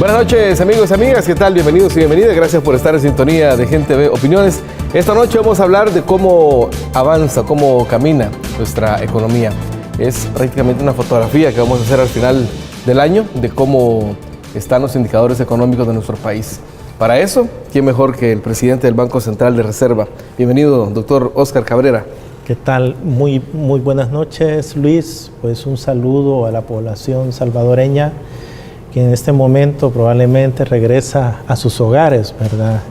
Buenas noches, amigos y amigas, ¿qué tal? Bienvenidos y bienvenidas, gracias por estar en sintonía de Gente Ve Opiniones. Esta noche vamos a hablar de cómo avanza, cómo camina nuestra economía. Es prácticamente una fotografía que vamos a hacer al final del año de cómo están los indicadores económicos de nuestro país. Para eso, ¿quién mejor que el presidente del Banco Central de Reserva? Bienvenido, doctor Óscar Cabrera. ¿Qué tal? Muy buenas noches, Luis. Pues un saludo a la población salvadoreña que en este momento probablemente regresa a sus hogares, ¿verdad?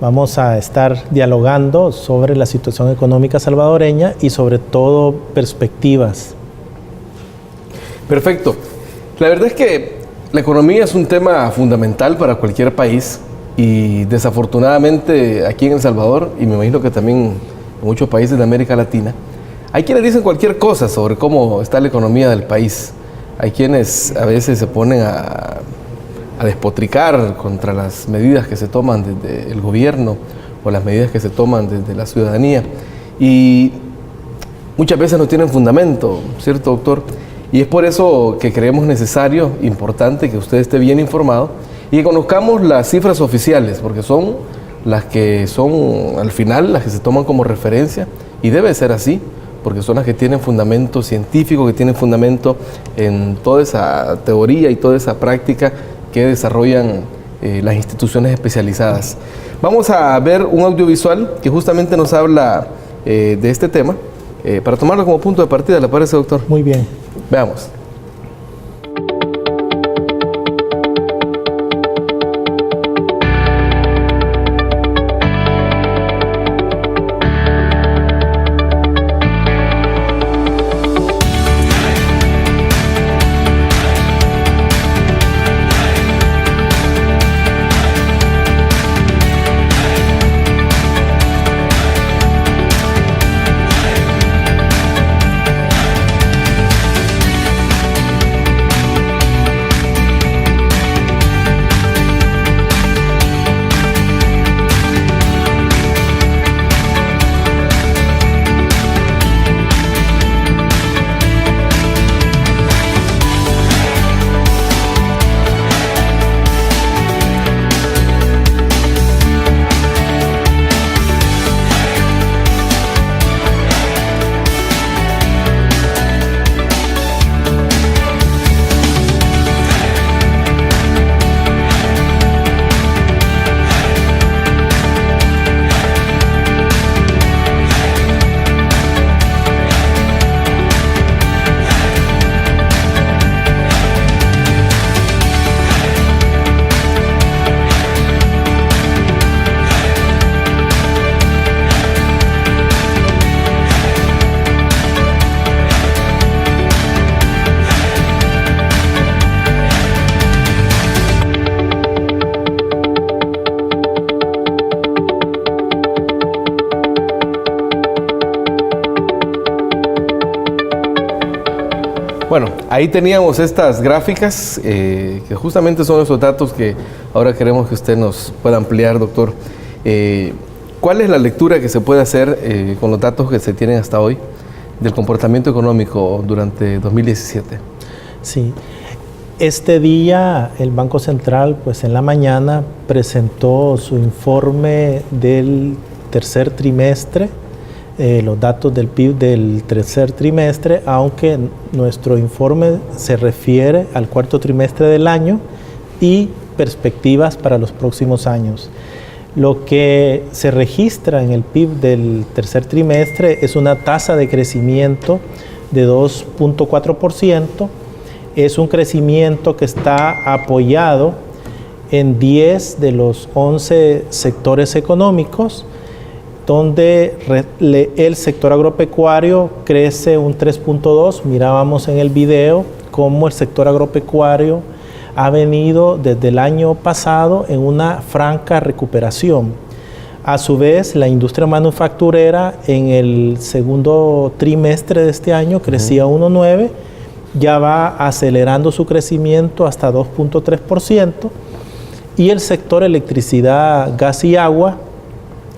Vamos a estar dialogando sobre la situación económica salvadoreña y sobre todo perspectivas. Perfecto. La verdad es que la economía es un tema fundamental para cualquier país y desafortunadamente aquí en El Salvador, y me imagino que también en muchos países de América Latina, hay quienes dicen cualquier cosa sobre cómo está la economía del país. Hay quienes a veces se ponen a despotricar contra las medidas que se toman desde el gobierno o las medidas que se toman desde la ciudadanía y muchas veces no tienen fundamento, ¿cierto, doctor? Y es por eso que creemos necesario, importante, que usted esté bien informado y que conozcamos las cifras oficiales, porque son las que son al final las que se toman como referencia y debe ser así, porque son las que tienen fundamento científico, que tienen fundamento en toda esa teoría y toda esa práctica que desarrollan las instituciones especializadas. Vamos a ver un audiovisual que justamente nos habla de este tema, para tomarlo como punto de partida, ¿le parece, doctor? Muy bien. Veamos. Bueno, ahí teníamos estas gráficas que justamente son esos datos que ahora queremos que usted nos pueda ampliar, doctor. ¿Cuál es la lectura que se puede hacer con los datos que se tienen hasta hoy del comportamiento económico durante 2017? Sí, este día el Banco Central, pues en la mañana, presentó su informe del tercer trimestre, los datos del PIB del tercer trimestre, aunque nuestro informe se refiere al cuarto trimestre del año y perspectivas para los próximos años. Lo que se registra en el PIB del tercer trimestre es una tasa de crecimiento de 2.4%. Es un crecimiento que está apoyado en 10 de los 11 sectores económicos, donde el sector agropecuario crece un 3.2%. Mirábamos en el video cómo el sector agropecuario ha venido desde el año pasado en una franca recuperación. A su vez, la industria manufacturera en el segundo trimestre de este año crecía 1.9%, ya va acelerando su crecimiento hasta 2.3%, y el sector electricidad, gas y agua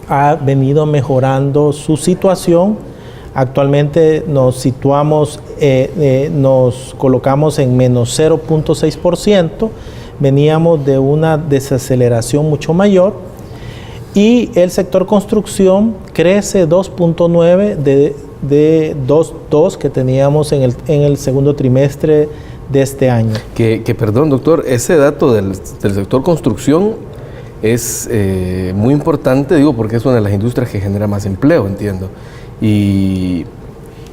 ha venido mejorando su situación. Actualmente nos situamos, nos colocamos en menos 0.6%, veníamos de una desaceleración mucho mayor, y el sector construcción crece 2.9 de 2.2 que teníamos en el segundo trimestre de este año. Perdón, doctor, ese dato del sector construcción es muy importante, digo, porque es una de las industrias que genera más empleo, entiendo. Y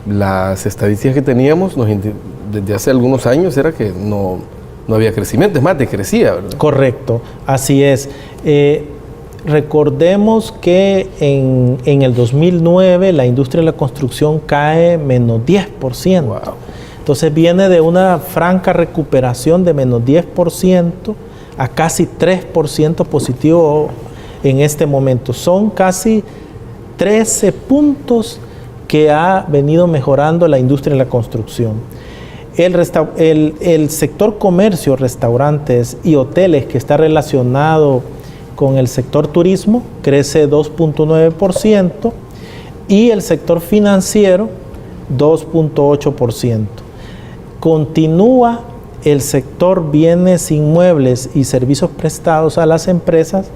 las estadísticas que teníamos desde hace algunos años era que no había crecimiento, es más, decrecía, ¿verdad? Correcto, así es. Recordemos que en el 2009 la industria de la construcción cae menos 10%. Wow. Entonces viene de una franca recuperación de menos 10% a casi 3% positivo en este momento. Son casi 13 puntos que ha venido mejorando la industria de la construcción. El sector comercio, restaurantes y hoteles, que está relacionado con el sector turismo, crece 2.9%, y el sector financiero 2.8%. Continúa el sector bienes inmuebles y servicios prestados a las empresas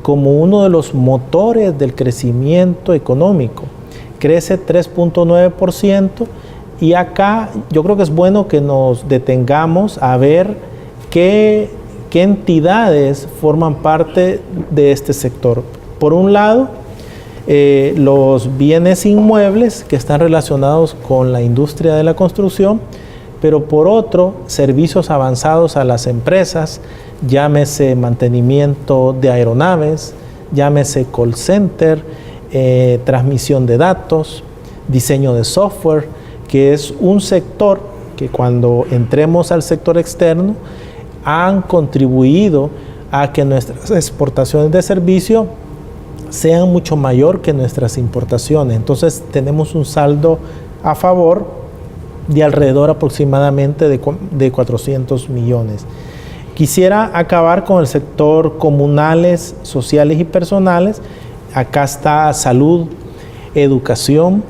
como uno de los motores del crecimiento económico. Crece 3.9%, y acá yo creo que es bueno que nos detengamos a ver qué entidades forman parte de este sector. Por un lado, los bienes inmuebles, que están relacionados con la industria de la construcción, pero por otro, servicios avanzados a las empresas, llámese mantenimiento de aeronaves, llámese call center, transmisión de datos, diseño de software, que es un sector que cuando entremos al sector externo han contribuido a que nuestras exportaciones de servicio sean mucho mayor que nuestras importaciones. Entonces tenemos un saldo a favor de alrededor aproximadamente de 400 millones. Quisiera acabar con el sector comunales, sociales y personales. Acá está salud, educación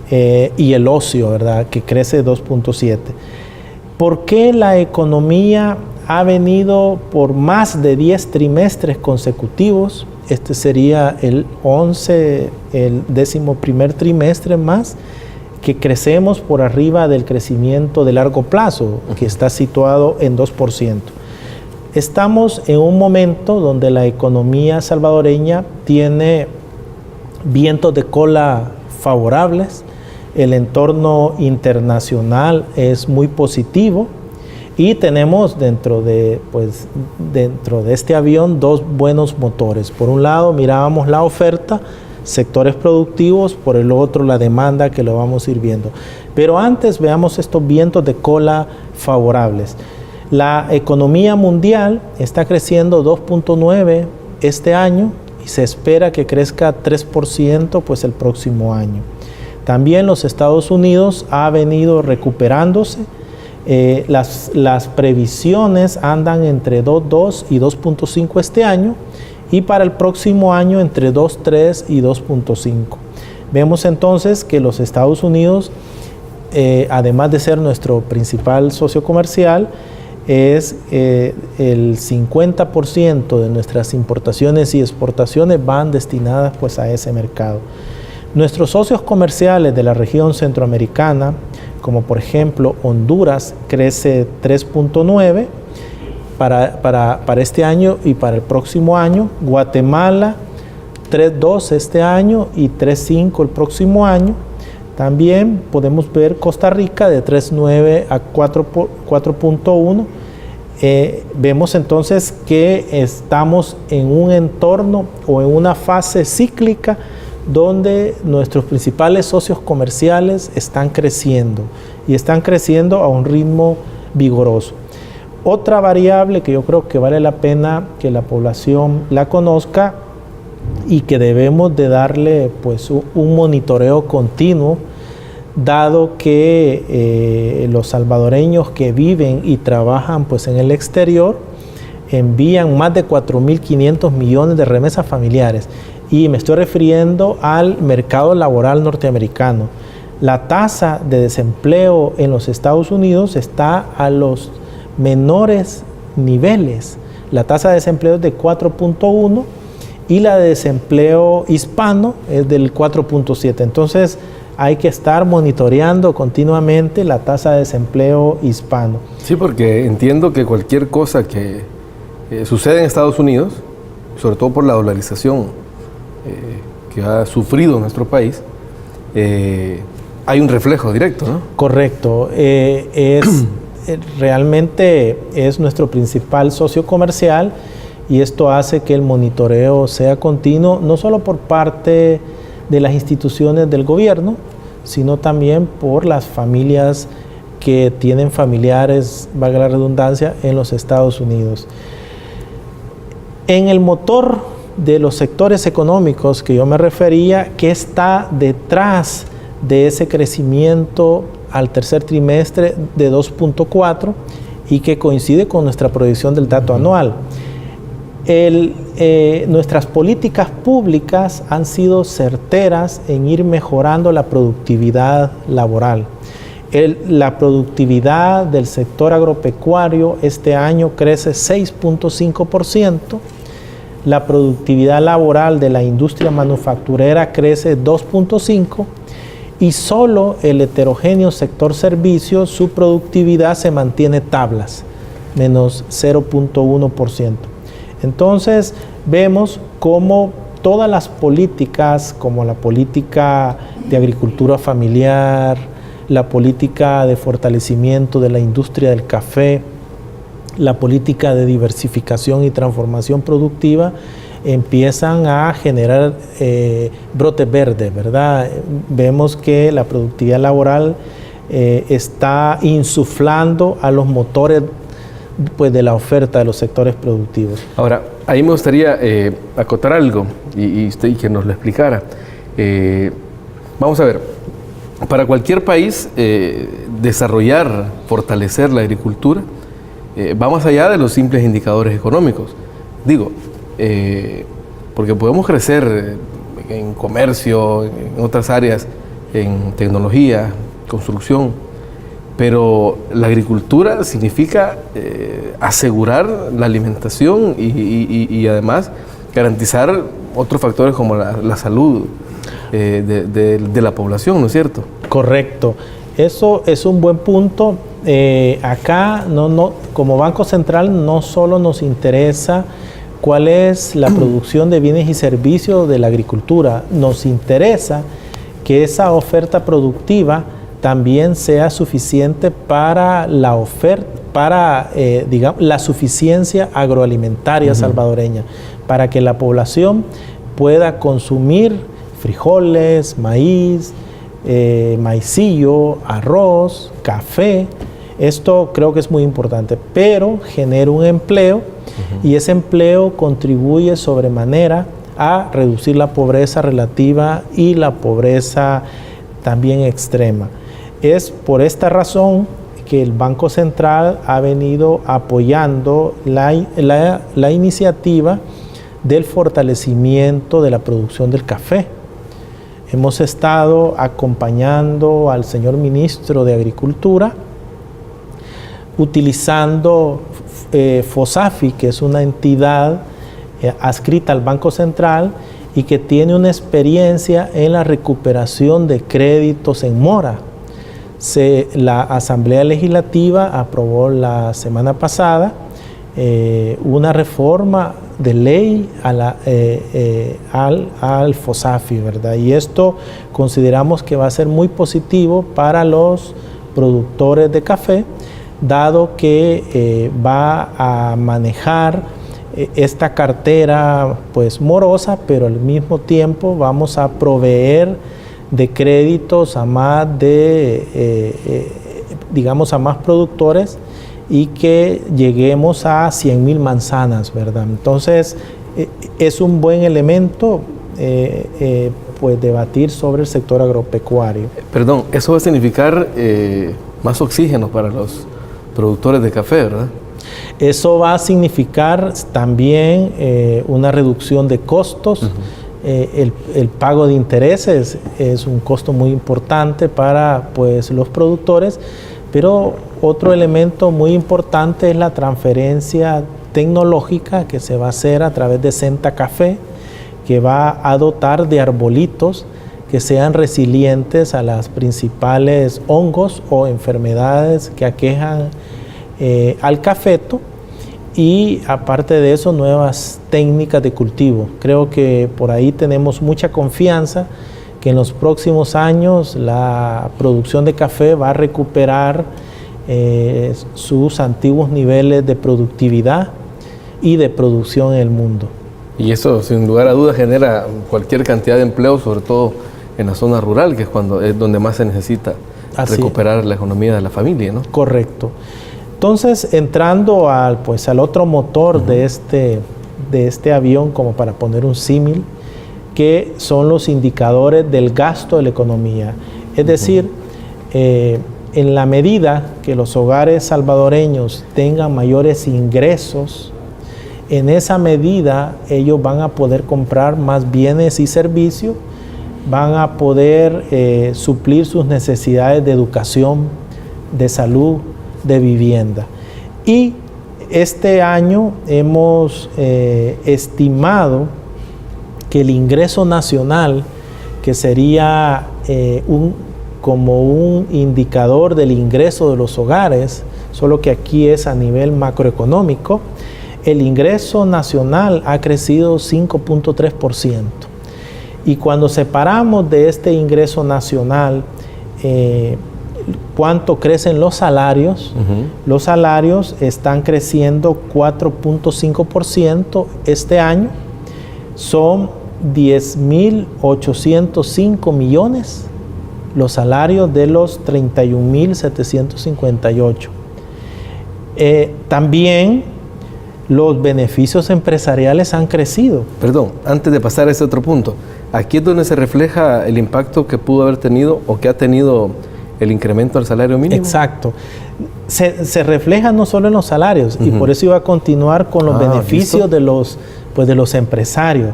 y el ocio, ¿verdad?, que crece 2.7. ¿Por qué la economía ha venido por más de 10 trimestres consecutivos? Este sería el 11º trimestre más, que crecemos por arriba del crecimiento de largo plazo, que está situado en 2%. Estamos en un momento donde la economía salvadoreña tiene vientos de cola favorables, el entorno internacional es muy positivo, y tenemos dentro de este avión dos buenos motores. Por un lado mirábamos la oferta, sectores productivos, por el otro la demanda, que lo vamos a ir viendo. Pero antes veamos estos vientos de cola favorables. La economía mundial está creciendo 2.9 este año y se espera que crezca 3% pues el próximo año. También los Estados Unidos ha venido recuperándose. Las previsiones andan entre 2.2 y 2.5 este año, y para el próximo año entre 2.3 y 2.5. Vemos entonces que los Estados Unidos, además de ser nuestro principal socio comercial, es el 50% de nuestras importaciones y exportaciones van destinadas pues a ese mercado. Nuestros socios comerciales de la región centroamericana, como por ejemplo Honduras, crece 3.9 para este año y para el próximo año. Guatemala 3.2 este año y 3.5 el próximo año. También podemos ver Costa Rica de 3.9 a 4.1. Vemos entonces que estamos en un entorno o en una fase cíclica donde nuestros principales socios comerciales están creciendo, y están creciendo a un ritmo vigoroso. Otra variable que yo creo que vale la pena que la población la conozca y que debemos de darle pues un monitoreo continuo, dado que los salvadoreños que viven y trabajan pues en el exterior envían más de 4.500 millones de remesas familiares, y me estoy refiriendo al mercado laboral norteamericano. La tasa de desempleo en los Estados Unidos está a los menores niveles. La tasa de desempleo es de 4.1 y la de desempleo hispano es del 4.7. Entonces hay que estar monitoreando continuamente la tasa de desempleo hispano. Sí, porque entiendo que cualquier cosa que sucede en Estados Unidos, sobre todo por la dolarización que ha sufrido nuestro país, hay un reflejo directo, ¿no? Correcto. Realmente es nuestro principal socio comercial y esto hace que el monitoreo sea continuo, no solo por parte de las instituciones del gobierno, sino también por las familias que tienen familiares, valga la redundancia, en los Estados Unidos. En el motor de los sectores económicos que yo me refería, ¿qué está detrás de ese crecimiento al tercer trimestre de 2.4 y que coincide con nuestra proyección del dato anual? Nuestras políticas públicas han sido certeras en ir mejorando la productividad laboral. La productividad del sector agropecuario este año crece 6.5%, la productividad laboral de la industria manufacturera crece 2.5%, y solo el heterogéneo sector servicios, su productividad se mantiene tablas, menos 0.1%. Entonces, vemos cómo todas las políticas, como la política de agricultura familiar, la política de fortalecimiento de la industria del café, la política de diversificación y transformación productiva, empiezan a generar brotes verdes, ¿verdad? Vemos que la productividad laboral está insuflando a los motores pues, de la oferta de los sectores productivos. Ahora, ahí me gustaría acotar algo y que nos lo explicara. Vamos a ver, para cualquier país desarrollar, fortalecer la agricultura, va más allá de los simples indicadores económicos. Digo, porque podemos crecer en comercio, en otras áreas, en tecnología, construcción, pero la agricultura significa asegurar la alimentación y además garantizar otros factores como la salud de la población, ¿no es cierto? Correcto. Eso es un buen punto. Acá, como Banco Central, no solo nos interesa cuál es la producción de bienes y servicios de la agricultura, nos interesa que esa oferta productiva también sea suficiente para la oferta, para la suficiencia agroalimentaria salvadoreña, para que la población pueda consumir frijoles, maíz, maicillo, arroz, café. Esto creo que es muy importante, pero genera un empleo y ese empleo contribuye sobremanera a reducir la pobreza relativa y la pobreza también extrema. Es por esta razón que el Banco Central ha venido apoyando la iniciativa del fortalecimiento de la producción del café. Hemos estado acompañando al señor ministro de Agricultura utilizando FOSAFI, que es una entidad adscrita al Banco Central y que tiene una experiencia en la recuperación de créditos en mora. La Asamblea Legislativa aprobó la semana pasada una reforma de ley al FOSAFI, ¿verdad? Y esto consideramos que va a ser muy positivo para los productores de café, dado que va a manejar esta cartera pues morosa, pero al mismo tiempo vamos a proveer de créditos a más a más productores y que lleguemos a 100,000 manzanas, ¿verdad? Entonces es un buen elemento pues debatir sobre el sector agropecuario. Perdón, eso va a significar más oxígeno para los productores de café, ¿verdad? Eso va a significar también una reducción de costos. El pago de intereses es un costo muy importante para pues, los productores, Pero otro elemento muy importante es la transferencia tecnológica que se va a hacer a través de Senta Café, que va a dotar de arbolitos que sean resilientes a las principales hongos o enfermedades que aquejan al cafeto, y aparte de eso, nuevas técnicas de cultivo. Creo que por ahí tenemos mucha confianza que en los próximos años la producción de café va a recuperar sus antiguos niveles de productividad y de producción en el mundo. Y eso, sin lugar a dudas, genera cualquier cantidad de empleo, sobre todo en la zona rural, que es donde más se necesita recuperar la economía de la familia, ¿no? Correcto. Entonces, entrando al otro motor de este avión, como para poner un símil, que son los indicadores del gasto de la economía. Es decir, en la medida que los hogares salvadoreños tengan mayores ingresos, en esa medida ellos van a poder comprar más bienes y servicios, van a poder suplir sus necesidades de educación, de salud, de vivienda. Y este año hemos estimado que el ingreso nacional, que sería como un indicador del ingreso de los hogares, solo que aquí es a nivel macroeconómico, el ingreso nacional ha crecido 5.3%. Y cuando separamos de este ingreso nacional cuánto crecen los salarios, los salarios están creciendo 4.5% este año, son 10.805 millones los salarios de los 31.758. También los beneficios empresariales han crecido. Perdón, antes de pasar a ese otro punto, aquí es donde se refleja el impacto que pudo haber tenido o que ha tenido el incremento del salario mínimo. Exacto. Se refleja no solo en los salarios, y por eso iba a continuar con los beneficios de los empresarios.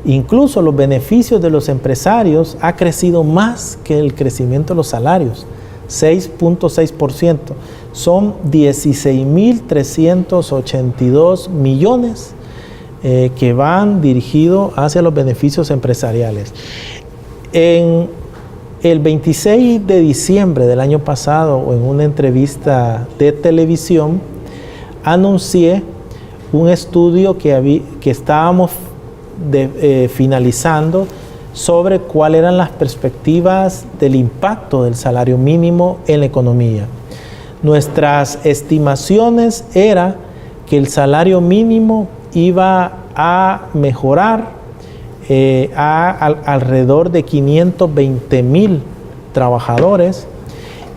Incluso los beneficios de los empresarios ha crecido más que el crecimiento de los salarios, 6.6%. Son 16.382 millones que van dirigidos hacia los beneficios empresariales. En el 26 de diciembre del año pasado, en una entrevista de televisión, anuncié un estudio que estábamos finalizando sobre cuáles eran las perspectivas del impacto del salario mínimo en la economía. Nuestras estimaciones era que el salario mínimo iba a mejorar alrededor de 520,000 trabajadores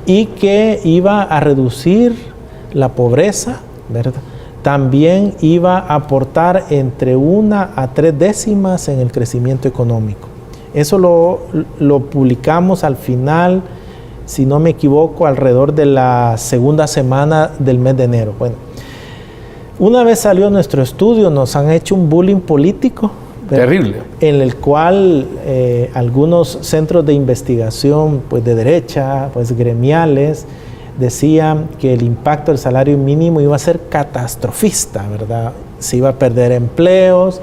y que iba a reducir la pobreza, ¿verdad? También iba a aportar entre 1 a 3 décimas en el crecimiento económico. Eso lo publicamos al final, si no me equivoco, alrededor de la segunda semana del mes de enero. Bueno, una vez salió nuestro estudio, nos han hecho un bullying político. Terrible. En el cual algunos centros de investigación de derecha, gremiales, decían que el impacto del salario mínimo iba a ser catastrofista, ¿verdad? Se iba a perder empleos,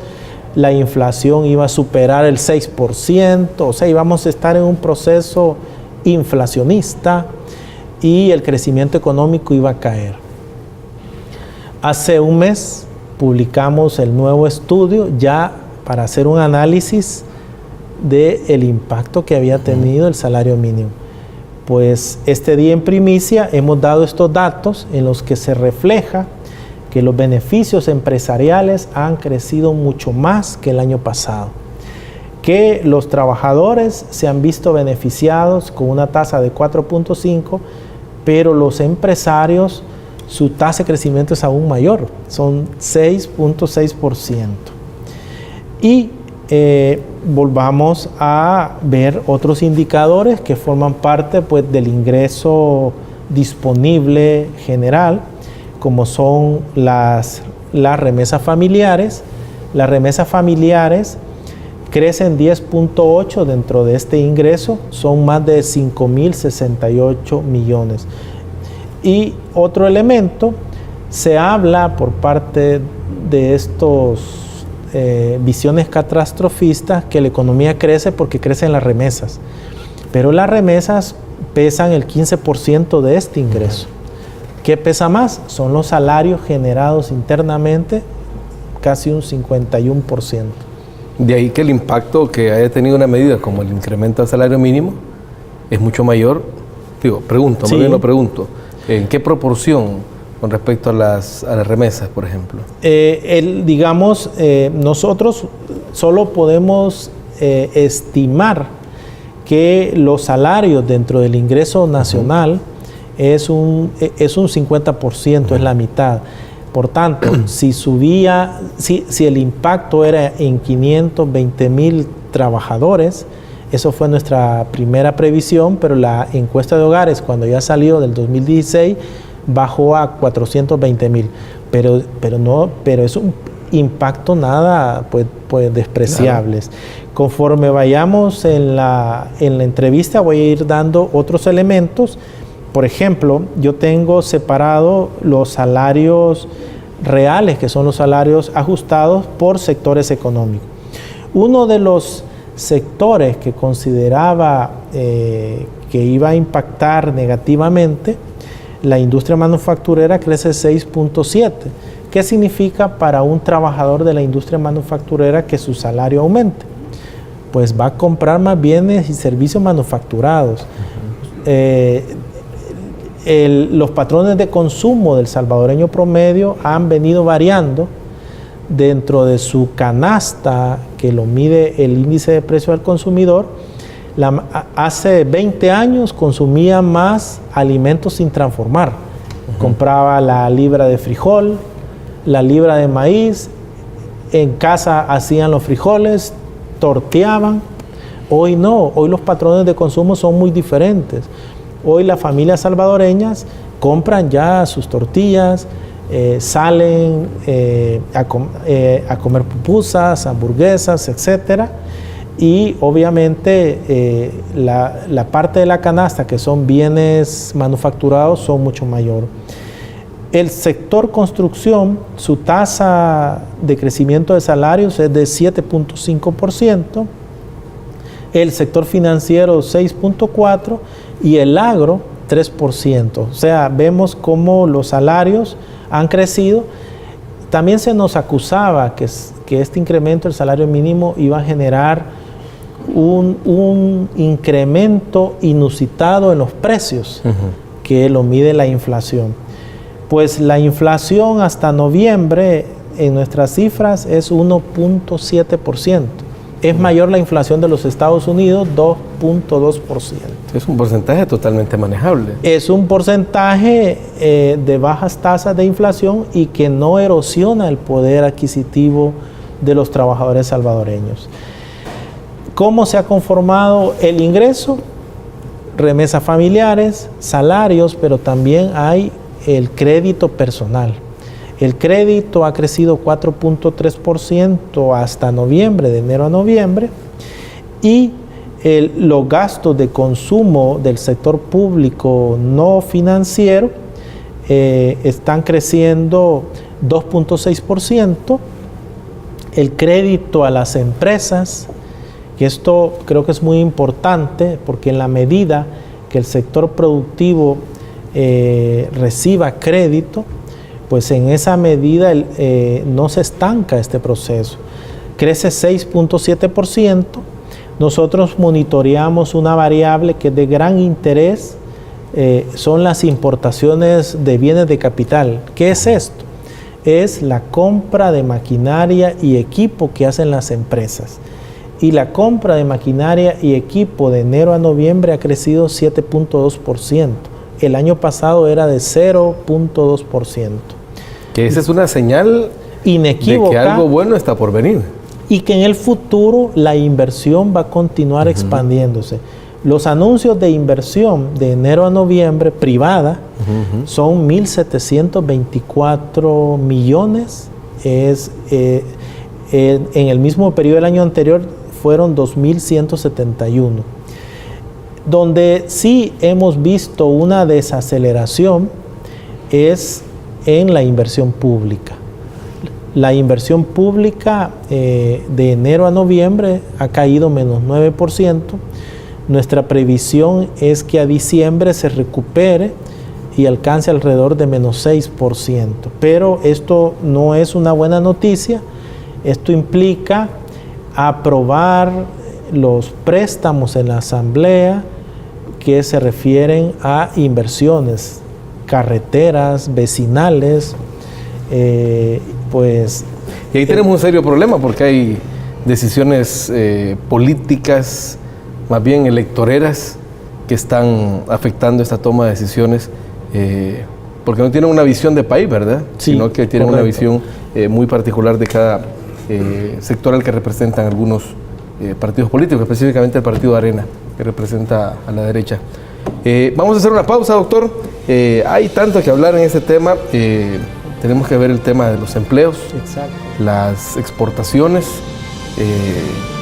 la inflación iba a superar el 6%, o sea, íbamos a estar en un proceso inflacionista y el crecimiento económico iba a caer. Hace un mes publicamos el nuevo estudio ya para hacer un análisis del impacto que había tenido el salario mínimo. Pues este día en primicia hemos dado estos datos en los que se refleja que los beneficios empresariales han crecido mucho más que el año pasado, que los trabajadores se han visto beneficiados con una tasa de 4.5, pero los empresarios, su tasa de crecimiento es aún mayor, son 6.6%. Y volvamos a ver otros indicadores que forman parte del ingreso disponible general, como son las remesas familiares. Las remesas familiares crecen 10.8 dentro de este ingreso, son más de 5.068 millones. Y otro elemento, se habla por parte de estos visiones catastrofistas que la economía crece porque crecen las remesas, pero las remesas pesan el 15% de este ingreso. ¿Qué pesa más? Son los salarios generados internamente, casi un 51%. De ahí que el impacto que haya tenido una medida como el incremento del salario mínimo es mucho mayor. Digo, pregunto, más bien lo pregunto. ¿En qué proporción con respecto a las remesas, por ejemplo? Nosotros solo podemos estimar que los salarios dentro del ingreso nacional es un 50%, es la mitad. Por tanto, si el impacto era en 520,000 trabajadores, eso fue nuestra primera previsión, pero la encuesta de hogares, cuando ya salió del 2016, bajó a 420,000. Pero es un impacto nada pues despreciables. Claro. Conforme vayamos en la entrevista, voy a ir dando otros elementos. Por ejemplo, yo tengo separado los salarios reales, que son los salarios ajustados por sectores económicos. Uno de los sectores que consideraba que iba a impactar negativamente, la industria manufacturera, crece 6.7. ¿Qué significa para un trabajador de la industria manufacturera que su salario aumente? Pues va a comprar más bienes y servicios manufacturados. Los patrones de consumo del salvadoreño promedio han venido variando dentro de su canasta, que lo mide el índice de precio al consumidor. Hace 20 años consumía más alimentos sin transformar. Compraba la libra de frijol, la libra de maíz, en casa hacían los frijoles, torteaban. Hoy no, hoy los patrones de consumo son muy diferentes. Hoy las familias salvadoreñas compran ya sus tortillas, salen a comer pupusas, hamburguesas, etcétera. Y obviamente la parte de la canasta, que son bienes manufacturados, son mucho mayor. El sector construcción, su tasa de crecimiento de salarios es de 7.5%, el sector financiero 6.4% y el agro 3%. O sea, vemos cómo los salarios han crecido. También se nos acusaba que este incremento del salario mínimo iba a generar un incremento inusitado en los precios, que lo mide la inflación. Pues la inflación hasta noviembre en nuestras cifras es 1.7%. Es mayor la inflación de los Estados Unidos, 2.2%. Es un porcentaje totalmente manejable. Es un porcentaje de bajas tasas de inflación y que no erosiona el poder adquisitivo de los trabajadores salvadoreños. ¿Cómo se ha conformado el ingreso? Remesas familiares, salarios, pero también hay el crédito personal. El crédito ha crecido 4.3% hasta noviembre, de enero a noviembre, y los gastos de consumo del sector público no financiero están creciendo 2.6%. El crédito a las empresas, que esto creo que es muy importante, porque en la medida que el sector productivo reciba crédito, pues en esa medida no se estanca este proceso. Crece 6.7%. Nosotros monitoreamos una variable que es de gran interés, son las importaciones de bienes de capital. ¿Qué es esto? Es la compra de maquinaria y equipo que hacen las empresas. Y la compra de maquinaria y equipo de enero a noviembre ha crecido 7.2%. El año pasado era de 0.2%. Que esa es una señal inequívoca de que algo bueno está por venir. Y que en el futuro la inversión va a continuar expandiéndose. Los anuncios de inversión de enero a noviembre privada son 1.724 millones. En el mismo periodo del año anterior fueron 2.171. Donde sí hemos visto una desaceleración es en la inversión pública. La inversión pública de enero a noviembre ha caído menos 9%. Nuestra previsión es que a diciembre se recupere y alcance alrededor de menos 6%. Pero esto no es una buena noticia. Esto implica aprobar los préstamos en la Asamblea que se refieren a inversiones, carreteras, vecinales, pues... Y ahí tenemos un serio problema porque hay decisiones políticas, más bien electoreras, que están afectando esta toma de decisiones porque no tienen una visión de país, ¿verdad? Sí, sino que tienen correcto. una visión muy particular de cada sector al que representan algunos partidos políticos, específicamente el partido Arena, que representa a la derecha. Vamos a hacer una pausa, doctor. Hay tanto que hablar en este tema. Tenemos que ver el tema de los empleos, Exacto. las exportaciones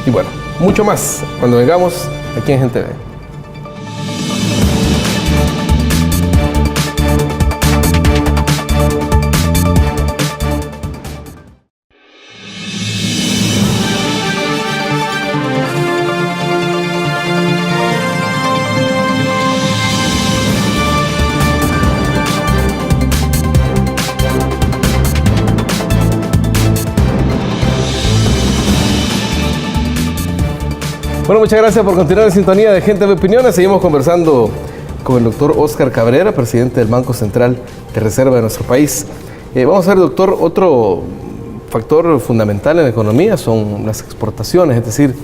y bueno, mucho más cuando vengamos aquí en Gente Ve. Bueno, muchas gracias por continuar en sintonía de Gente de Opiniones. Seguimos conversando con el doctor Óscar Cabrera, presidente del Banco Central de Reserva de nuestro país. Vamos a ver, doctor, otro factor fundamental en la economía son las exportaciones, es decir,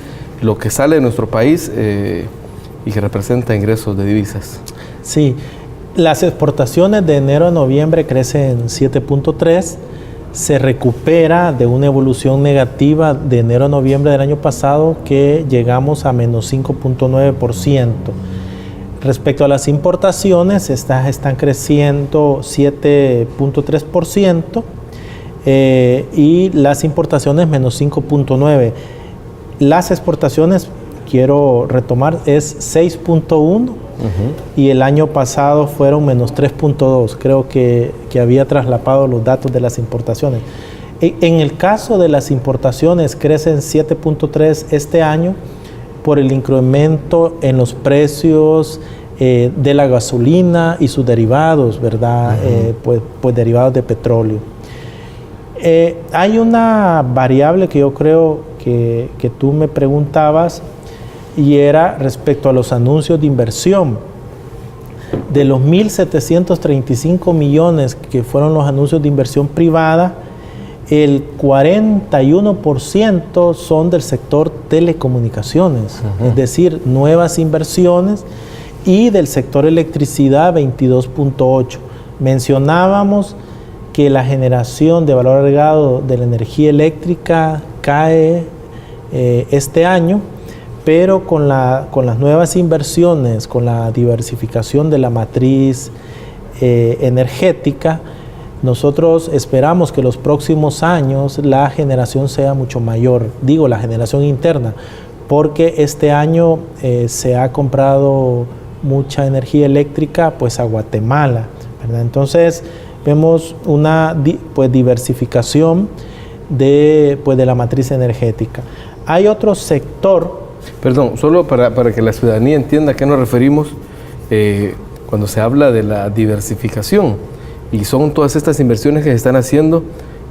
lo que sale de nuestro país y que representa ingresos de divisas. Sí, las exportaciones de enero a noviembre crecen 7.3%. Se recupera de una evolución negativa de enero a noviembre del año pasado que llegamos a menos 5.9%. Respecto a las importaciones, estas están creciendo 7.3% y las importaciones menos 5.9%. Las exportaciones, quiero retomar, es 6.1%. Y el año pasado fueron menos 3.2. Creo que había traslapado los datos de las importaciones. En el caso de las importaciones crecen 7.3 este año por el incremento en los precios de la gasolina y sus derivados, ¿verdad? Pues derivados de petróleo. Hay una variable que yo creo que tú me preguntabas, y era respecto a los anuncios de inversión. De los 1.735 millones que fueron los anuncios de inversión privada, el 41% son del sector telecomunicaciones, es decir, nuevas inversiones, y del sector electricidad 22.8%. Mencionábamos que la generación de valor agregado de la energía eléctrica cae este año, pero con las nuevas inversiones, con la diversificación de la matriz energética, nosotros esperamos que los próximos años la generación sea mucho mayor, digo la generación interna, porque este año se ha comprado mucha energía eléctrica pues a Guatemala, ¿verdad? Entonces vemos una diversificación de la matriz energética. Hay otro sector. Perdón, solo para que la ciudadanía entienda a qué nos referimos cuando se habla de la diversificación, y son todas estas inversiones que se están haciendo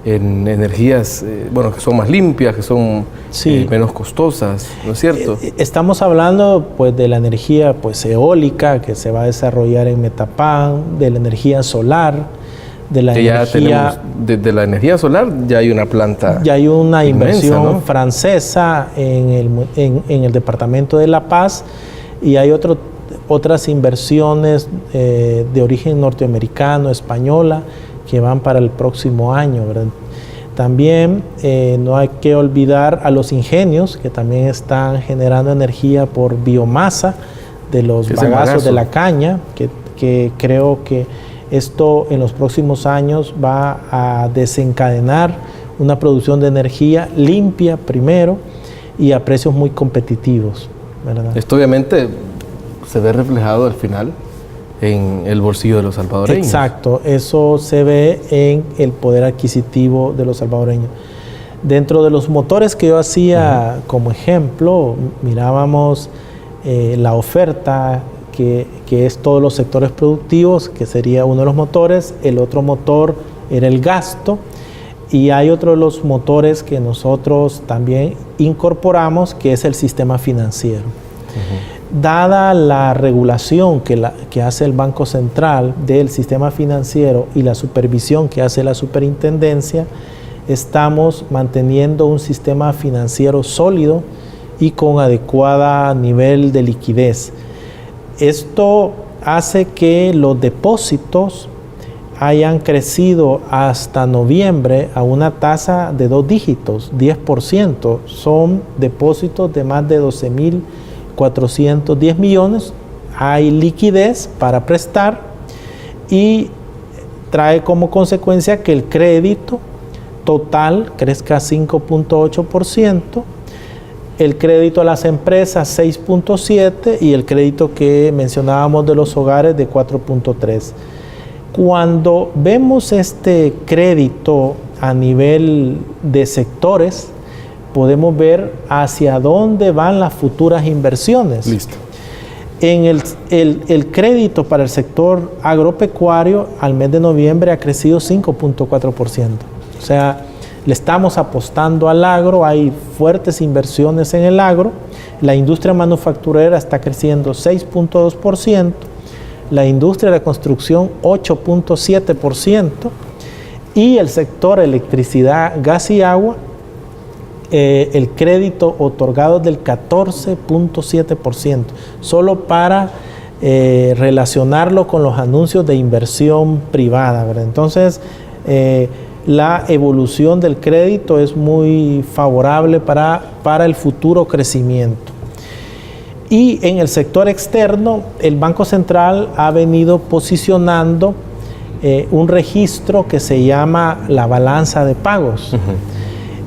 en energías, que son más limpias, que son menos costosas, ¿no es cierto? Estamos hablando pues de la energía pues eólica que se va a desarrollar en Metapán, de la energía solar, de la energía... de la energía solar ya hay una planta. Ya hay una inversión, ¿no?, francesa en el departamento de La Paz, y hay otras inversiones de origen norteamericano, española, que van para el próximo año, ¿verdad? También no hay que olvidar a los ingenios que también están generando energía por biomasa de los bagazos de la caña, que creo que esto en los próximos años va a desencadenar una producción de energía limpia primero y a precios muy competitivos, ¿verdad? Esto obviamente se ve reflejado al final en el bolsillo de los salvadoreños. Exacto, eso se ve en el poder adquisitivo de los salvadoreños. Dentro de los motores que yo hacía como ejemplo, mirábamos la oferta, que es todos los sectores productivos, que sería uno de los motores. El otro motor era el gasto, y hay otro de los motores que nosotros también incorporamos, que es el sistema financiero. Dada la regulación que hace el Banco Central del sistema financiero y la supervisión que hace la superintendencia, estamos manteniendo un sistema financiero sólido y con adecuado nivel de liquidez. Esto hace que los depósitos hayan crecido hasta noviembre a una tasa de 2 dígitos, 10%. Son depósitos de más de 12.410 millones. Hay liquidez para prestar y trae como consecuencia que el crédito total crezca 5.8%, el crédito a las empresas 6.7% y el crédito que mencionábamos de los hogares de 4.3%. Cuando vemos este crédito a nivel de sectores, podemos ver hacia dónde van las futuras inversiones. Listo. En el crédito para el sector agropecuario al mes de noviembre ha crecido 5.4%. O sea, le estamos apostando al agro, hay fuertes inversiones en el agro. La industria manufacturera está creciendo 6.2%. La industria de la construcción 8.7% y el sector electricidad, gas y agua, el crédito otorgado del 14.7%, solo para relacionarlo con los anuncios de inversión privada, ¿verdad? Entonces, la evolución del crédito es muy favorable para el futuro crecimiento. Y en el sector externo, el Banco Central ha venido posicionando un registro que se llama la balanza de pagos.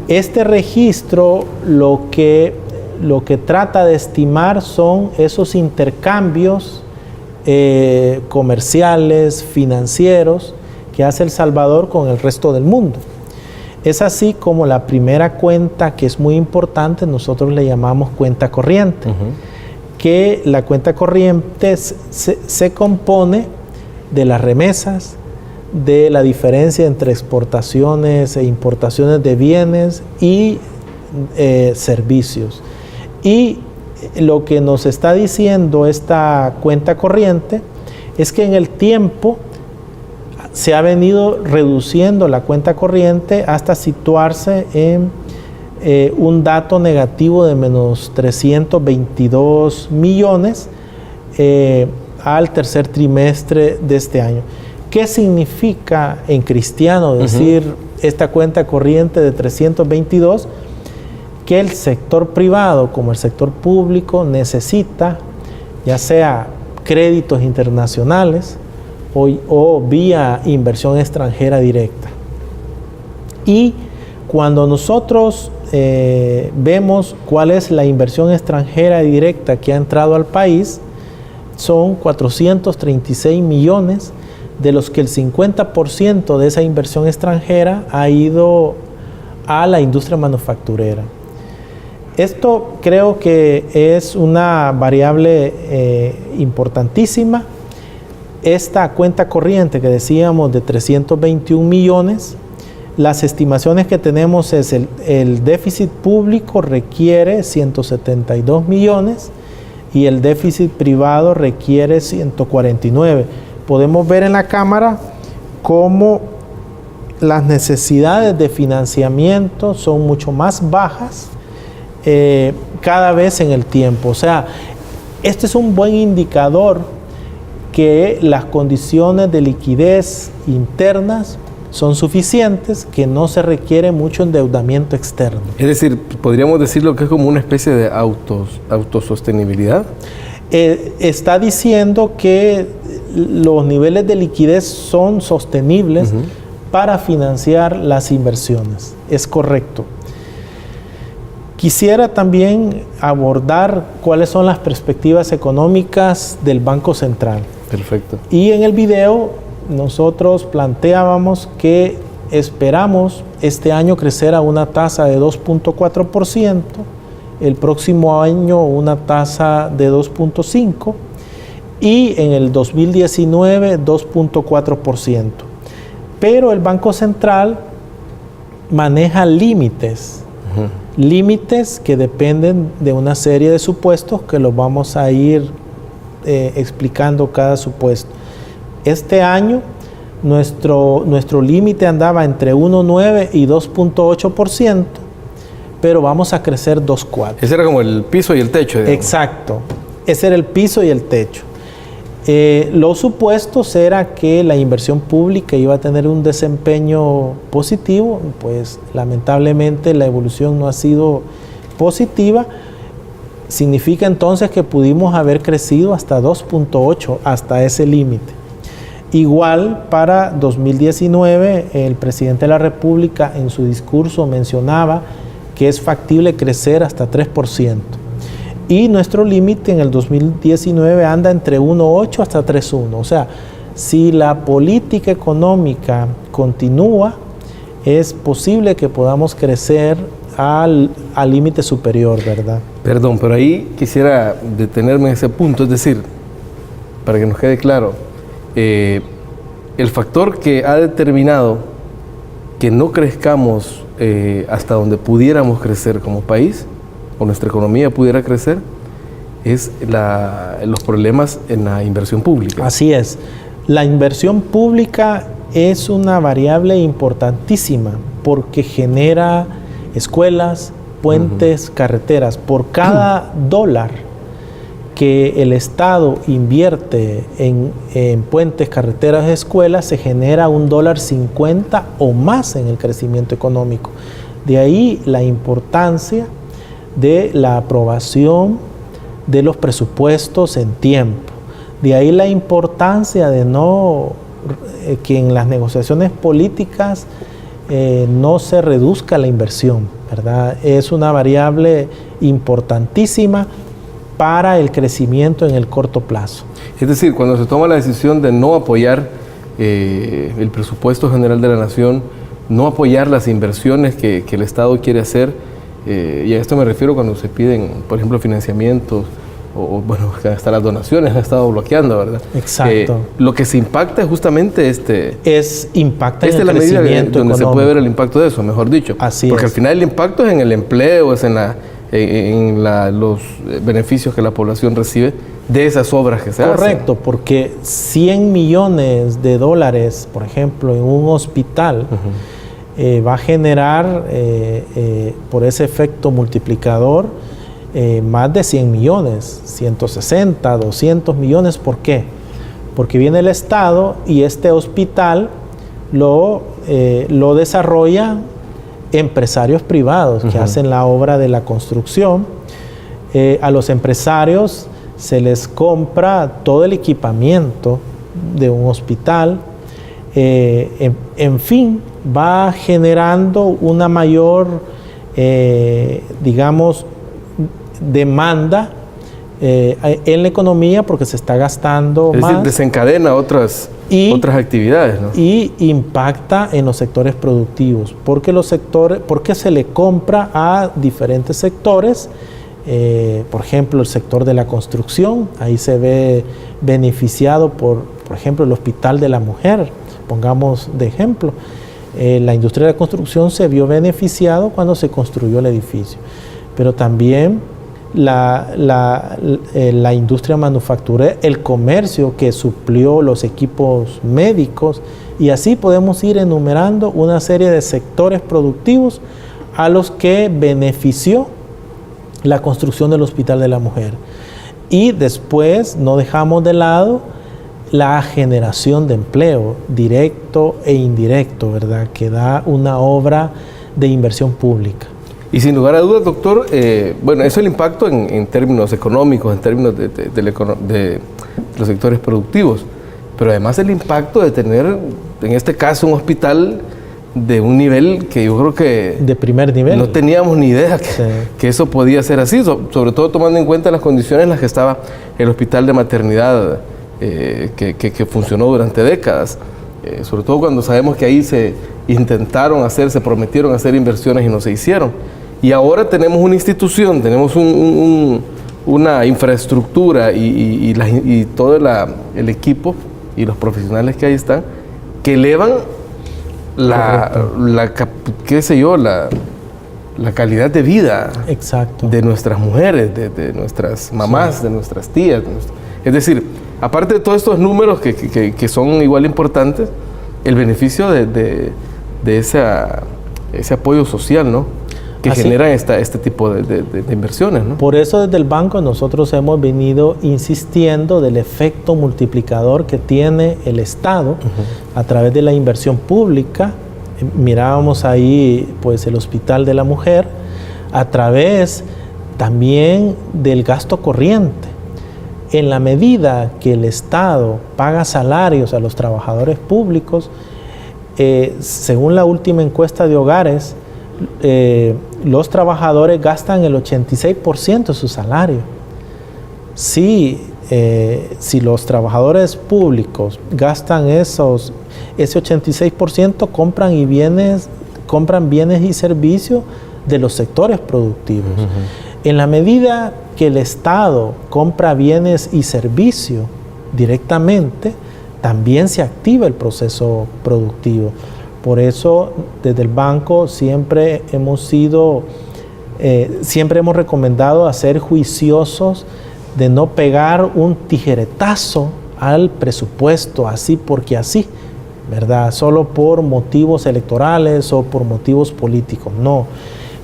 Este registro lo que trata de estimar son esos intercambios comerciales, financieros, que hace El Salvador con el resto del mundo. Es así como la primera cuenta, que es muy importante, nosotros le llamamos cuenta corriente. Que la cuenta corriente se compone de las remesas, de la diferencia entre exportaciones e importaciones de bienes y servicios. Y lo que nos está diciendo esta cuenta corriente es que en el tiempo se ha venido reduciendo la cuenta corriente hasta situarse en un dato negativo de menos 322 millones al tercer trimestre de este año. ¿Qué significa en cristiano decir esta cuenta corriente de 322? Que el sector privado como el sector público necesita, ya sea créditos internacionales o vía inversión extranjera directa. Y cuando nosotros vemos cuál es la inversión extranjera directa que ha entrado al país, son 436 millones, de los que el 50% de esa inversión extranjera ha ido a la industria manufacturera. Esto creo que es una variable importantísima. Esta cuenta corriente que decíamos de 321 millones, las estimaciones que tenemos es el déficit público requiere 172 millones y el déficit privado requiere 149. Podemos ver en la cámara cómo las necesidades de financiamiento son mucho más bajas cada vez en el tiempo. O sea, este es un buen indicador que las condiciones de liquidez internas son suficientes, que no se requiere mucho endeudamiento externo. Es decir, podríamos decirlo que es como una especie de autosostenibilidad. Está diciendo que los niveles de liquidez son sostenibles para financiar las inversiones. Es correcto. Quisiera también abordar cuáles son las perspectivas económicas del Banco Central. Perfecto. Y en el video nosotros planteábamos que esperamos este año crecer a una tasa de 2.4%, el próximo año una tasa de 2.5% y en el 2019 2.4%. Pero el Banco Central maneja límites, límites que dependen de una serie de supuestos que los vamos a ir explicando cada supuesto. Este año nuestro límite andaba entre 1.9 y 2.8%, pero vamos a crecer 2.4. Ese era como el piso y el techo, digamos. Exacto, ese era el piso y el techo. Los supuestos era que la inversión pública iba a tener un desempeño positivo, pues lamentablemente la evolución no ha sido positiva. Significa entonces que pudimos haber crecido hasta 2.8, hasta ese límite. Igual para 2019, el presidente de la República en su discurso mencionaba que es factible crecer hasta 3%. Y nuestro límite en el 2019 anda entre 1.8 hasta 3.1. O sea, si la política económica continúa, es posible que podamos crecer al límite superior, ¿verdad? Perdón, pero ahí quisiera detenerme en ese punto, es decir, para que nos quede claro, el factor que ha determinado que no crezcamos hasta donde pudiéramos crecer como país, o nuestra economía pudiera crecer, es los problemas en la inversión pública. Así es. La inversión pública es una variable importantísima porque genera escuelas, puentes, carreteras. Por cada dólar que el Estado invierte en puentes, carreteras, escuelas, se genera $1.50 o más en el crecimiento económico. De ahí la importancia de la aprobación de los presupuestos en tiempo. De ahí la importancia de que en las negociaciones políticas no se reduzca la inversión, ¿verdad? Es una variable importantísima para el crecimiento en el corto plazo. Es decir, cuando se toma la decisión de no apoyar el presupuesto general de la nación, no apoyar las inversiones que el Estado quiere hacer, y a esto me refiero cuando se piden, por ejemplo, financiamientos, bueno, hasta las donaciones han estado bloqueando, ¿verdad? Exacto. Lo que se impacta es justamente impacta en el la medida crecimiento donde económico. Se puede ver el impacto de eso, mejor dicho. Así porque es. al final el impacto es en el empleo, es en los beneficios que la población recibe de esas obras que se hacen. Correcto, porque 100 millones de dólares, por ejemplo, en un hospital, va a generar, por ese efecto multiplicador, más de 100 millones, 160, 200 millones. ¿Por qué? Porque viene el Estado y este hospital lo desarrolla empresarios privados que hacen la obra de la construcción. A los empresarios se les compra todo el equipamiento de un hospital. En fin, va generando una mayor, digamos, demanda en la economía porque se está gastando más. Es decir, desencadena otras actividades, ¿no? Y impacta en los sectores productivos, porque se le compra a diferentes sectores. Por ejemplo, el sector de la construcción, ahí se ve beneficiado por ejemplo, el Hospital de la Mujer, pongamos de ejemplo. La industria de la construcción se vio beneficiado cuando se construyó el edificio, pero también la industria manufacturera, el comercio que suplió los equipos médicos, y así podemos ir enumerando una serie de sectores productivos a los que benefició la construcción del Hospital de la Mujer. Y después no dejamos de lado la generación de empleo directo e indirecto, ¿verdad?, que da una obra de inversión pública. Y sin lugar a dudas, doctor, bueno, eso es el impacto en términos económicos, en términos de los sectores productivos, pero además el impacto de tener, en este caso, un hospital de un nivel que yo creo que... De primer nivel. No teníamos ni idea que eso podía ser así, sobre todo tomando en cuenta las condiciones en las que estaba el hospital de maternidad que funcionó durante décadas, sobre todo cuando sabemos que ahí se prometieron hacer inversiones y no se hicieron. Y ahora tenemos una institución, tenemos una infraestructura y todo el equipo y los profesionales que ahí están, que elevan la calidad de vida. Exacto. De nuestras mujeres, de nuestras mamás, sí, de nuestras tías. Es decir, aparte de todos estos números que son igual importantes, el beneficio de ese apoyo social, ¿no?, que generan este tipo de inversiones, ¿no? Por eso desde el banco nosotros hemos venido insistiendo del efecto multiplicador que tiene el Estado a través de la inversión pública. Mirábamos ahí pues el Hospital de la Mujer, a través también del gasto corriente. En la medida que el Estado paga salarios a los trabajadores públicos, según la última encuesta de hogares, los trabajadores gastan el 86% de su salario. Si los trabajadores públicos gastan ese 86%, compran bienes y servicios de los sectores productivos. En la medida que el Estado compra bienes y servicios directamente, también se activa el proceso productivo. Por eso, desde el banco siempre hemos recomendado a ser juiciosos de no pegar un tijeretazo al presupuesto, así porque así, ¿verdad? Solo por motivos electorales o por motivos políticos. No.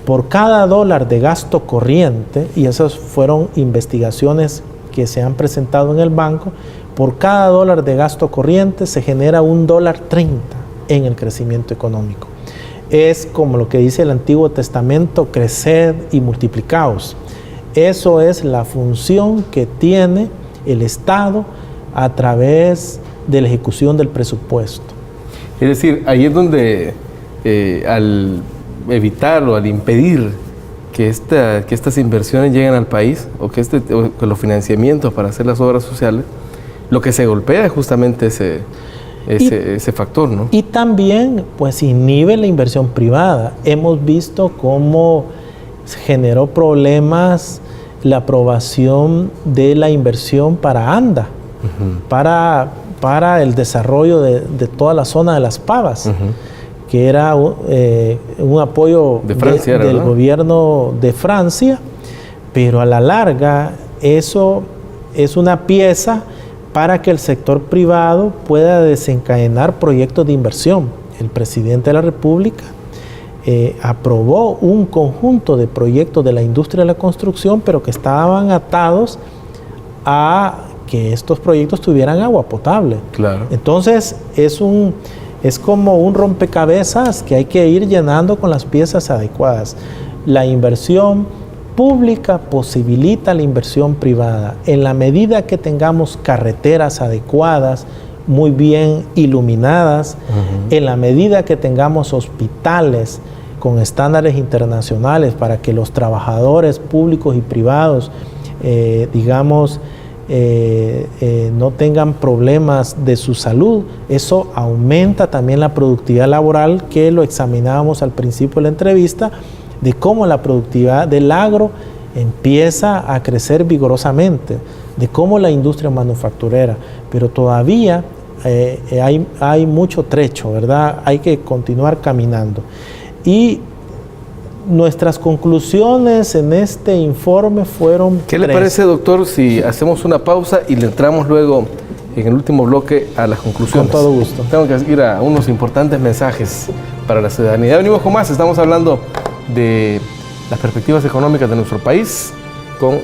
Por cada $1 de gasto corriente, y esas fueron investigaciones que se han presentado en el banco, por cada $1 de gasto corriente se genera $1.30 en el crecimiento económico. Es como lo que dice el Antiguo Testamento: creced y multiplicaos. Eso es la función que tiene el Estado a través de la ejecución del presupuesto. Es decir, ahí es donde al evitar o al impedir que estas inversiones lleguen al país, o que los financiamientos para hacer las obras sociales, lo que se golpea es justamente ese factor, ¿no? Y también pues inhibe la inversión privada. Hemos visto cómo generó problemas la aprobación de la inversión para ANDA, para el desarrollo de toda la zona de Las Pavas, que era un apoyo de Francia, del gobierno de Francia, pero a la larga eso es una pieza para que el sector privado pueda desencadenar proyectos de inversión. El presidente de la República aprobó un conjunto de proyectos de la industria de la construcción, pero que estaban atados a que estos proyectos tuvieran agua potable. Claro. Entonces es como un rompecabezas que hay que ir llenando con las piezas adecuadas. La inversión pública posibilita la inversión privada. En la medida que tengamos carreteras adecuadas, muy bien iluminadas, en la medida que tengamos hospitales con estándares internacionales para que los trabajadores públicos y privados, no tengan problemas de su salud, eso aumenta también la productividad laboral, que lo examinábamos al principio de la entrevista, de cómo la productividad del agro empieza a crecer vigorosamente, de cómo la industria manufacturera, pero todavía hay mucho trecho, ¿verdad? Hay que continuar caminando. Y nuestras conclusiones en este informe fueron ¿Qué le parece, doctor, si hacemos una pausa y le entramos luego en el último bloque a las conclusiones? Con todo gusto. Tengo que ir a unos importantes mensajes para la ciudadanía. Venimos con más, estamos hablando de las perspectivas económicas de nuestro país con el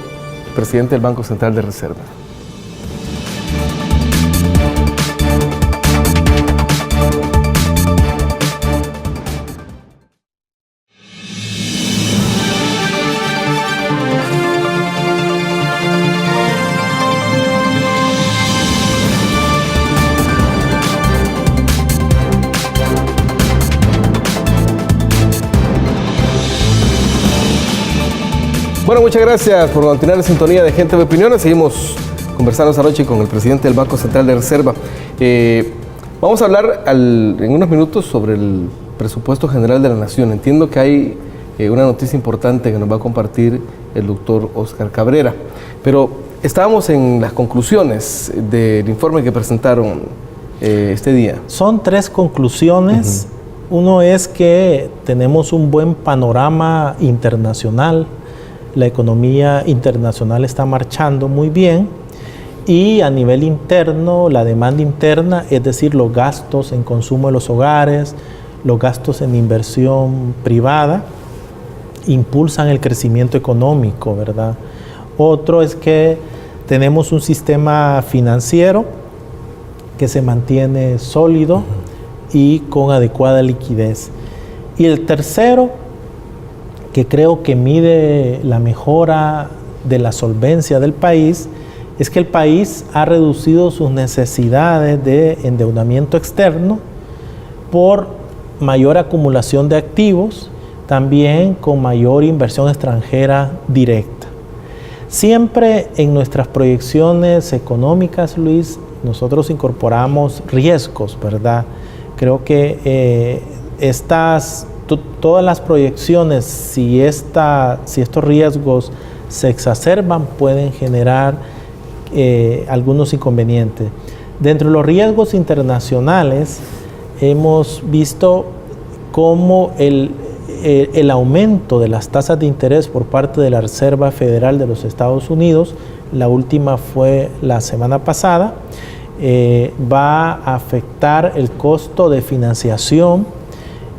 presidente del Banco Central de Reserva. Bueno, muchas gracias por continuar en sintonía de Gente de Opiniones. Seguimos conversando esta noche con el presidente del Banco Central de Reserva. Vamos a hablar en unos minutos sobre el presupuesto general de la Nación. Entiendo que hay una noticia importante que nos va a compartir el doctor Oscar Cabrera, pero estábamos en las conclusiones del informe que presentaron este día. Son 3 conclusiones. Uno es que tenemos un buen panorama internacional, la economía internacional está marchando muy bien y a nivel interno, la demanda interna, es decir, los gastos en consumo de los hogares, los gastos en inversión privada, impulsan el crecimiento económico, ¿verdad? Otro es que tenemos un sistema financiero que se mantiene sólido y con adecuada liquidez. Y el tercero, que creo que mide la mejora de la solvencia del país, es que el país ha reducido sus necesidades de endeudamiento externo por mayor acumulación de activos, también con mayor inversión extranjera directa. Siempre en nuestras proyecciones económicas, Luis, nosotros incorporamos riesgos, ¿verdad? Creo que todas las proyecciones, si estos riesgos se exacerban, pueden generar algunos inconvenientes. Dentro de los riesgos internacionales, hemos visto cómo el aumento de las tasas de interés por parte de la Reserva Federal de los Estados Unidos, la última fue la semana pasada, va a afectar el costo de financiación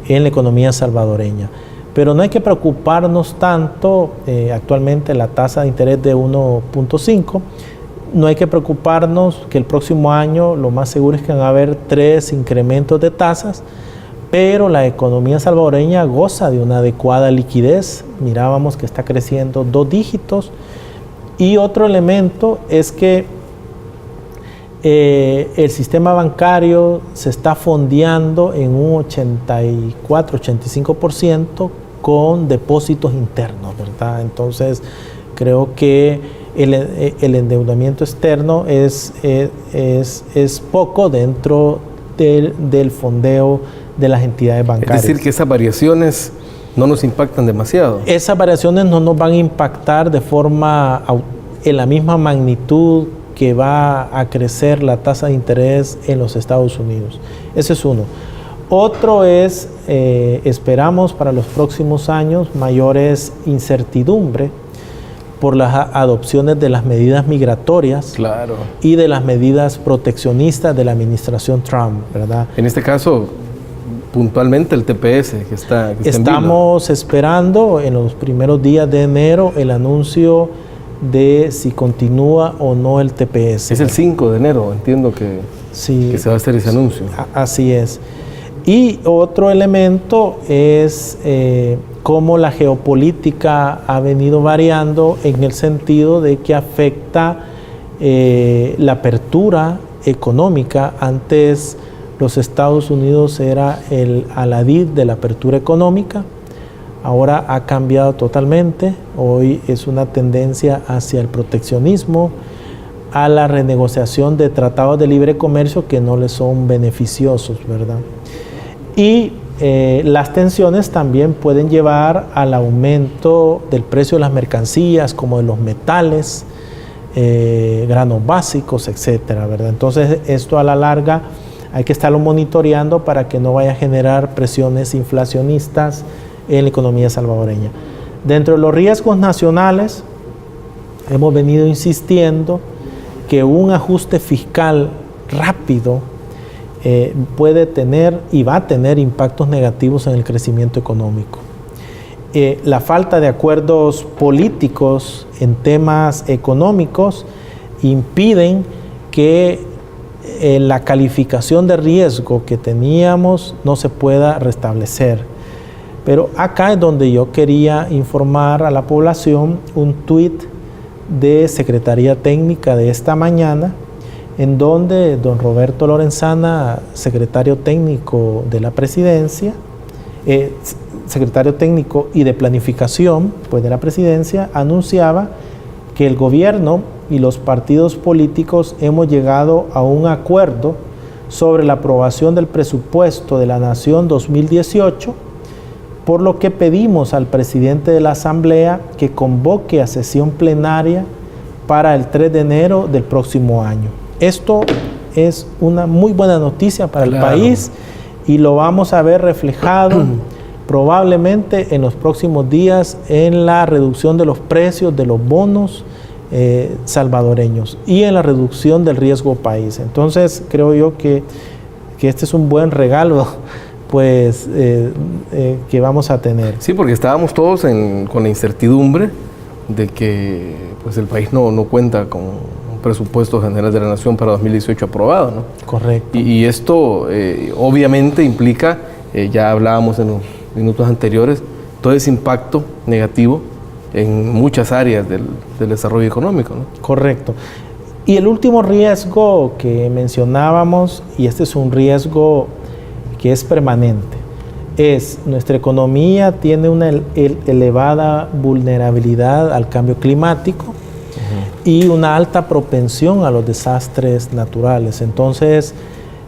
en la economía salvadoreña. Pero no hay que preocuparnos tanto, actualmente la tasa de interés de 1.5, no hay que preocuparnos que el próximo año lo más seguro es que van a haber 3 incrementos de tasas, pero la economía salvadoreña goza de una adecuada liquidez, mirábamos que está creciendo 2 dígitos, y otro elemento es que el sistema bancario se está fondeando en un 84-85% con depósitos internos, ¿verdad? Entonces, creo que el endeudamiento externo es poco dentro del fondeo de las entidades bancarias. Es decir, que esas variaciones no nos impactan demasiado. Esas variaciones no nos van a impactar en la misma magnitud que va a crecer la tasa de interés en los Estados Unidos. Ese es uno. Otro es, esperamos para los próximos años mayores incertidumbre por las adopciones de las medidas migratorias, claro, y de las medidas proteccionistas de la administración Trump, ¿verdad? En este caso, puntualmente el TPS que está Estamos esperando en los primeros días de enero el anuncio de si continúa o no el TPS. Es el 5 de enero, entiendo que se va a hacer ese anuncio. Así es. Y otro elemento es cómo la geopolítica ha venido variando en el sentido de que afecta la apertura económica. Antes los Estados Unidos era el aladid de la apertura económica. Ahora ha cambiado totalmente, hoy es una tendencia hacia el proteccionismo, a la renegociación de tratados de libre comercio que no les son beneficiosos, ¿verdad? Y las tensiones también pueden llevar al aumento del precio de las mercancías, como de los metales, granos básicos, etcétera, ¿verdad? Entonces, esto a la larga hay que estarlo monitoreando para que no vaya a generar presiones inflacionistas en la economía salvadoreña. Dentro de los riesgos nacionales, hemos venido insistiendo que un ajuste fiscal rápido puede tener y va a tener impactos negativos en el crecimiento económico. La falta de acuerdos políticos en temas económicos impiden que la calificación de riesgo que teníamos no se pueda restablecer. Pero acá es donde yo quería informar a la población un tuit de Secretaría Técnica de esta mañana, en donde don Roberto Lorenzana, secretario técnico de la presidencia, secretario técnico y de planificación pues de la presidencia, anunciaba que el gobierno y los partidos políticos hemos llegado a un acuerdo sobre la aprobación del presupuesto de la Nación 2018, por lo que pedimos al presidente de la Asamblea que convoque a sesión plenaria para el 3 de enero del próximo año. Esto es una muy buena noticia para el país y lo vamos a ver reflejado probablemente en los próximos días en la reducción de los precios de los bonos salvadoreños y en la reducción del riesgo país. Entonces creo yo que este es un buen regalo pues que vamos a tener. Sí, porque estábamos todos con la incertidumbre de que pues el país no cuenta con un presupuesto general de la Nación para 2018 aprobado, ¿no? Correcto. Y esto obviamente implica, ya hablábamos en los minutos anteriores, todo ese impacto negativo en muchas áreas del desarrollo económico, ¿no? Correcto. Y el último riesgo que mencionábamos, y este es un riesgo que es permanente, es nuestra economía tiene una elevada vulnerabilidad al cambio climático y una alta propensión a los desastres naturales. Entonces,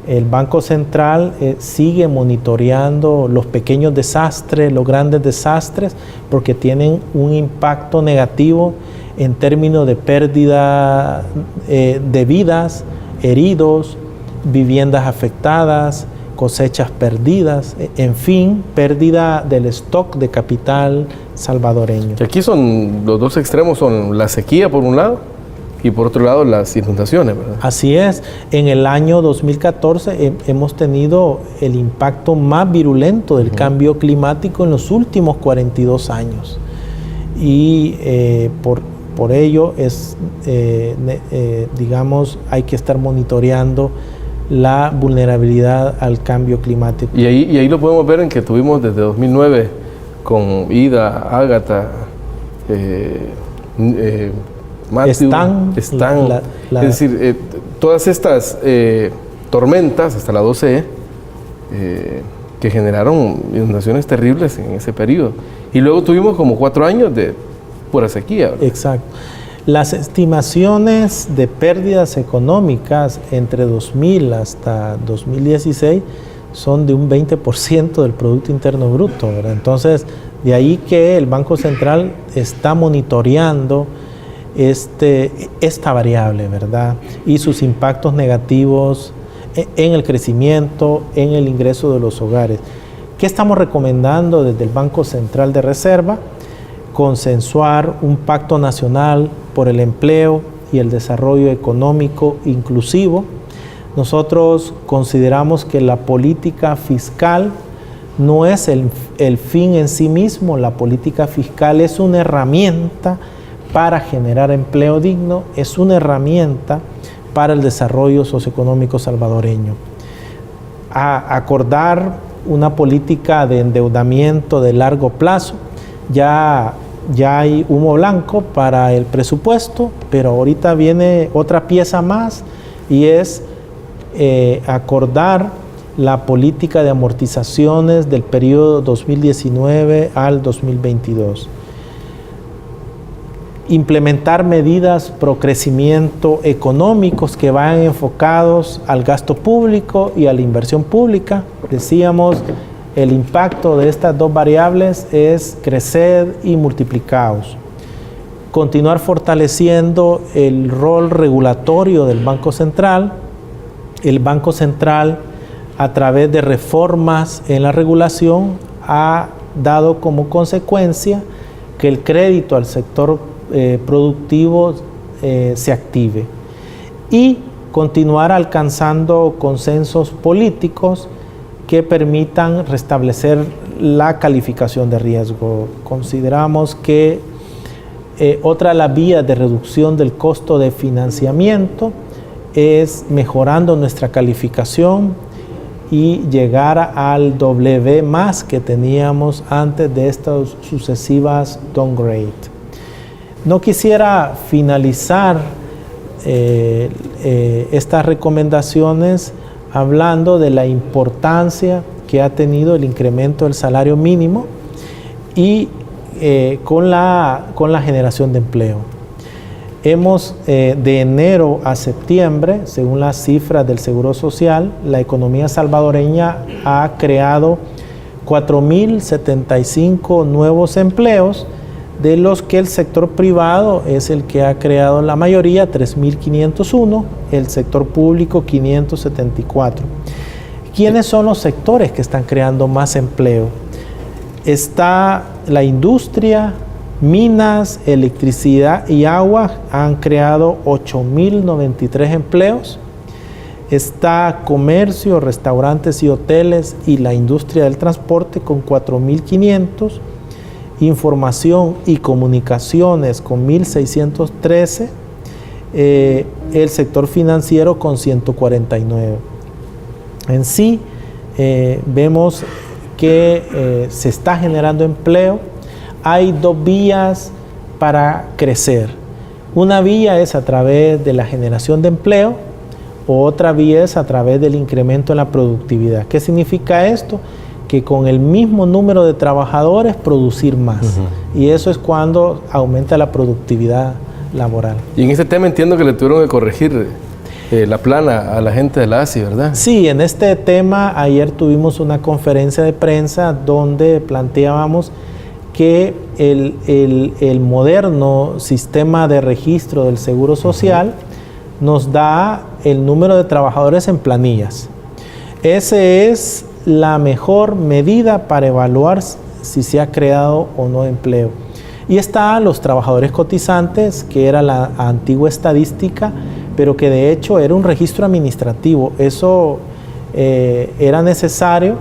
el Banco Central sigue monitoreando los pequeños desastres, los grandes desastres, porque tienen un impacto negativo en términos de pérdida de vidas, heridos, viviendas afectadas, cosechas perdidas, en fin, pérdida del stock de capital salvadoreño. Que aquí son los dos extremos, son la sequía por un lado y por otro lado las inundaciones, ¿verdad? Así es. En el año 2014 hemos tenido el impacto más virulento del cambio climático en los últimos 42 años. Y por ello digamos, hay que estar monitoreando la vulnerabilidad al cambio climático. Y ahí lo podemos ver en que tuvimos desde 2009 con Ida, Ágata, Matthew, Stan, es decir, todas estas tormentas, hasta la 12E, que generaron inundaciones terribles en ese periodo. Y luego tuvimos como 4 años de pura sequía, ¿verdad? Exacto. Las estimaciones de pérdidas económicas entre 2000 hasta 2016 son de un 20% del Producto Interno Bruto, ¿verdad? Entonces, de ahí que el Banco Central está monitoreando esta variable, ¿verdad? Y sus impactos negativos en el crecimiento, en el ingreso de los hogares. ¿Qué estamos recomendando desde el Banco Central de Reserva? Consensuar un pacto nacional por el empleo y el desarrollo económico inclusivo. Nosotros consideramos que la política fiscal no es el fin en sí mismo. La política fiscal es una herramienta para generar empleo digno, es una herramienta para el desarrollo socioeconómico salvadoreño. Acordar una política de endeudamiento de largo plazo. Ya hay humo blanco para el presupuesto, pero ahorita viene otra pieza más y es acordar la política de amortizaciones del periodo 2019 al 2022. Implementar medidas pro crecimiento económicos que vayan enfocados al gasto público y a la inversión pública. Decíamos, el impacto de estas dos variables es crecer y multiplicados. Continuar fortaleciendo el rol regulatorio del Banco Central. El Banco Central, a través de reformas en la regulación, ha dado como consecuencia que el crédito al sector productivo se active. Y continuar alcanzando consensos políticos que permitan restablecer la calificación de riesgo. Consideramos que otra de las vías de reducción del costo de financiamiento es mejorando nuestra calificación y llegar al W+ que teníamos antes de estas sucesivas downgrade. No quisiera finalizar estas recomendaciones hablando de la importancia que ha tenido el incremento del salario mínimo y con la generación de empleo. Hemos, de enero a septiembre, según las cifras del Seguro Social, la economía salvadoreña ha creado 4.075 nuevos empleos, de los que el sector privado es el que ha creado la mayoría, 3.501, el sector público 574. ¿Quiénes son los sectores que están creando más empleo? Está la industria, minas, electricidad y agua, han creado 8.093 empleos. Está comercio, restaurantes y hoteles y la industria del transporte con 4.500. Información y comunicaciones con 1.613, el sector financiero con 149. En sí, vemos que se está generando empleo. Hay dos vías para crecer. Una vía es a través de la generación de empleo, otra vía es a través del incremento en la productividad. ¿Qué significa esto? Que con el mismo número de trabajadores producir más. Y eso es cuando aumenta la productividad laboral. Y en este tema entiendo que le tuvieron que corregir la plana a la gente de la ASI, ¿verdad? Sí, en este tema ayer tuvimos una conferencia de prensa donde planteábamos que el moderno sistema de registro del Seguro Social nos da el número de trabajadores en planillas. Ese es la mejor medida para evaluar si se ha creado o no empleo. Y está los trabajadores cotizantes, que era la antigua estadística, pero que de hecho era un registro administrativo. Eso era necesario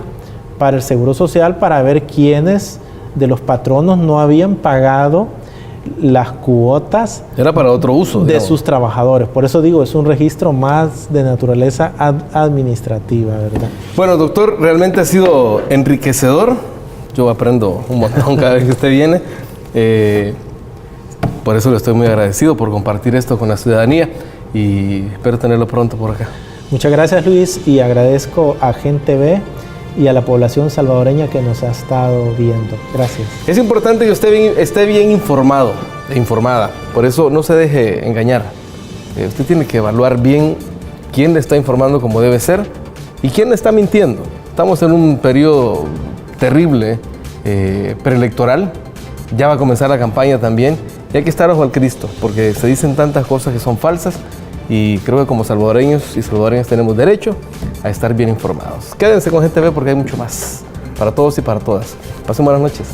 para el Seguro Social para ver quiénes de los patronos no habían pagado las cuotas. Era para otro uso, de sus trabajadores. Por eso digo, es un registro más de naturaleza administrativa, ¿verdad? Bueno, doctor, realmente ha sido enriquecedor. Yo aprendo un montón cada vez que usted viene. Por eso le estoy muy agradecido por compartir esto con la ciudadanía y espero tenerlo pronto por acá. Muchas gracias, Luis, y agradezco a Gente B y a la población salvadoreña que nos ha estado viendo. Gracias. Es importante que usted esté bien informado e informada. Por eso no se deje engañar. Usted tiene que evaluar bien quién le está informando como debe ser y quién le está mintiendo. Estamos en un periodo terrible preelectoral. Ya va a comenzar la campaña también. Y hay que estar ojo al Cristo, porque se dicen tantas cosas que son falsas. Y creo que como salvadoreños y salvadoreñas tenemos derecho a estar bien informados. Quédense con Gente B porque hay mucho más para todos y para todas. Pasen buenas noches.